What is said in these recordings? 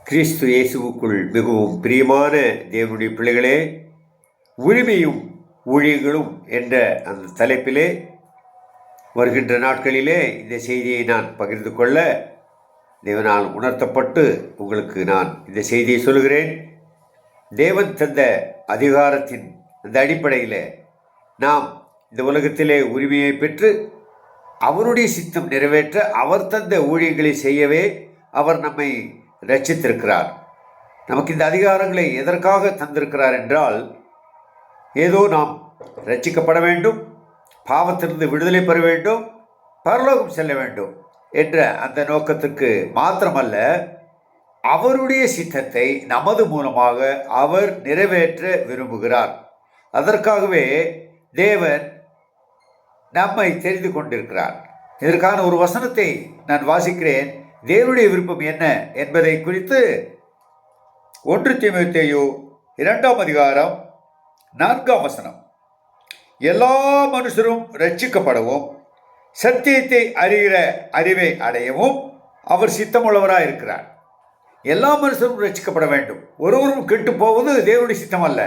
கிறிஸ்து இயேசுவுக்குள் மிகவும் பிரியமான தேவனுடைய பிள்ளைகளே, உரிமையும் ஊழியங்களும் என்ற அந்த தலைப்பிலே வருகின்ற நாட்களிலே இந்த செய்தியை நான் பகிர்ந்து கொள்ள தேவனால் உணர்த்தப்பட்டு உங்களுக்கு நான் இந்த செய்தியை சொல்கிறேன். தேவன் தந்த அதிகாரத்தின் அந்த அடிப்படையில் நாம் இந்த உலகத்திலே உரிமையை பெற்று அவருடைய சித்தம் நிறைவேற்ற அவர் தந்த ஊழியர்களை செய்யவே அவர் நம்மை ரட்சித்திருக்கிறார். நமக்கு இந்த அதிகாரங்களை எதற்காக தந்திருக்கிறார் என்றால், ஏதோ நாம் ரட்சிக்கப்பட வேண்டும், பாவத்திலிருந்து விடுதலை பெற வேண்டும், பரலோகம் செல்ல வேண்டும் என்ற அந்த நோக்கத்துக்கு மாத்திரமல்ல, அவருடைய சித்தத்தை நமது மூலமாக அவர் நிறைவேற்ற விரும்புகிறார். அதற்காகவே தேவன் நம்மை தெரிந்து கொண்டிருக்கிறார். இதற்கான ஒரு வசனத்தை நான் வாசிக்கிறேன். தேவனுடைய விருப்பம் என்ன என்பதை குறித்து 1 தீமோத்தேயு 2ஆம் அதிகாரம் 4ஆம் வசனம். எல்லா மனுஷரும் ரட்சிக்கப்படவும் சத்தியத்தை அறிகிற அறிவை அடையவும் அவர் சித்தமுள்ளவராக இருக்கிறார். எல்லா மனுஷரும் ரட்சிக்கப்பட வேண்டும். ஒருவரும் கெட்டு போவது தேவனுடைய சித்தம் அல்ல.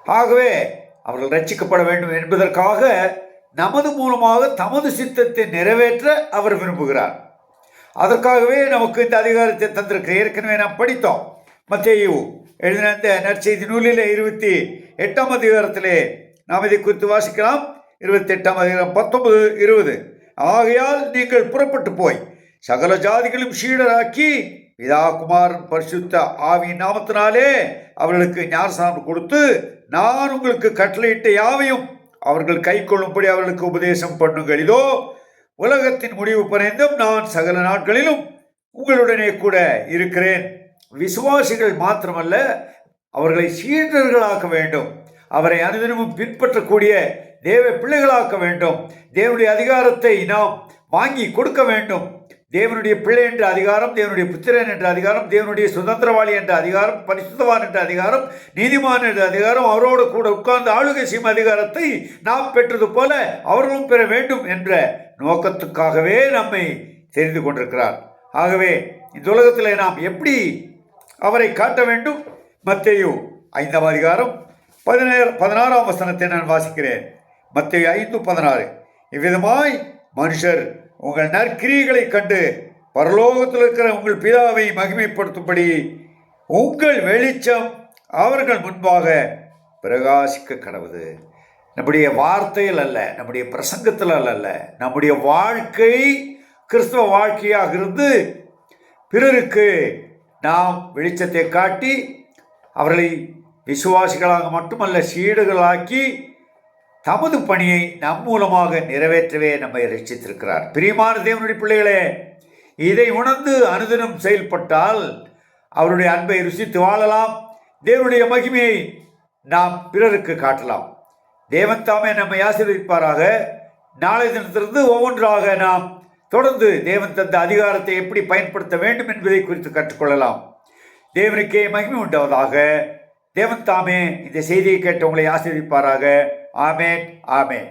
ஆகவே அவர்கள் ரட்சிக்கப்பட வேண்டும் என்பதற்காக நமது மூலமாக தமது சித்தத்தை நிறைவேற்ற அவர் விரும்புகிறார். அதற்காகவே நமக்கு இந்த அதிகாரத்தை தந்திருக்க ஏற்கனவே நாம் படித்தோம். மத்தேயு எழுதின இந்த நற்செய்தி நூலில் 28ஆம் அதிகாரத்திலே நாம் இதை குறித்து வாசிக்கலாம். 28ஆம் அதிகாரம் 19, 20. ஆகையால் நீங்கள் புறப்பட்டு போய் சகல ஜாதிகளும் சீடராக்கி பிதா குமாரன் பரிசுத்த ஆவியின் நாமத்தினாலே அவர்களுக்கு ஞானஸ்நானம் கொடுத்து நான் உங்களுக்கு கட்டளையிட்ட யாவையும் அவர்கள் கை கொள்ளும்படி அவர்களுக்கு உபதேசம் பண்ணுங்கள். இதோ உலகத்தின் முடிவு பரைந்தும் நான் சகல நாட்களிலும் உங்களுடனே கூட இருக்கிறேன். விசுவாசிகள் மாத்திரமல்ல, அவர்களை சீடர்களாக்க வேண்டும். அவரை அனுதினமும் பின்பற்றக்கூடிய தேவ பிள்ளைகளாக்க வேண்டும். தேவனுடைய அதிகாரத்தை நாம் வாங்கி கொடுக்க வேண்டும். தேவனுடைய பிள்ளை என்ற அதிகாரம், தேவனுடைய புத்திரன் என்ற அதிகாரம், தேவனுடைய சுதந்திரவாளி என்ற அதிகாரம், பரிசுத்தவான் என்ற அதிகாரம், நீதிமான் என்ற அதிகாரம், அவரோடு கூட உட்கார்ந்து ஆளுகை செய்யும் அதிகாரத்தை நாம் பெற்றது போல அவர்களும் பெற வேண்டும் என்ற நோக்கத்துக்காகவே நம்மை தெரிந்து கொண்டிருக்கிறார். ஆகவே இந்த உலகத்தில் நாம் எப்படி அவரை காட்ட வேண்டும்? மத்தேயு 5ஆம் அதிகாரம் 16ஆம் வசனத்தை நான் வாசிக்கிறேன். மத்தேயு 5:16. இவ்விதமாய் மனுஷர் உங்கள் நற்கிரியைகளை கண்டு பரலோகத்தில் இருக்கிற உங்கள் பிதாவை மகிமைப்படுத்தும்படி உங்கள் வெளிச்சம் அவர்கள் முன்பாக பிரகாசிக்க கடவுது. நம்முடைய வார்த்தையில் அல்ல, நம்முடைய பிரசங்கத்தில் அல்ல, நம்முடைய வாழ்க்கை கிறிஸ்தவ வாழ்க்கையாக இருந்து பிறருக்கு நாம் வெளிச்சத்தை காட்டி அவர்களை விசுவாசிகளாக மட்டுமல்ல சீடர்களாக்கி தமது பணியை நம் மூலமாக நிறைவேற்றவே நம்மை ரட்சித்திருக்கிறார். பிரியமான தேவனுடைய பிள்ளைகளே, இதை உணர்ந்து அனுதினம் செயல்பட்டால் அவருடைய அன்பை ருசித்து வாழலாம். தேவனுடைய மகிமையை நாம் பிறருக்கு காட்டலாம். தேவன் தாமே நம்மை ஆசீர்வதிப்பாராக. நாளை தினத்திலிருந்து ஒவ்வொன்றாக நாம் தொடர்ந்து தேவன் தந்த அதிகாரத்தை எப்படி பயன்படுத்த வேண்டும் என்பதை குறித்து கற்றுக்கொள்ளலாம். தேவனுக்கே மகிமை உண்டாவதாக. தேவன் தாமே இந்த செய்தியை கேட்டு உங்களை ஆசீர்வதிப்பாராக. ஆமேன், ஆமேன்.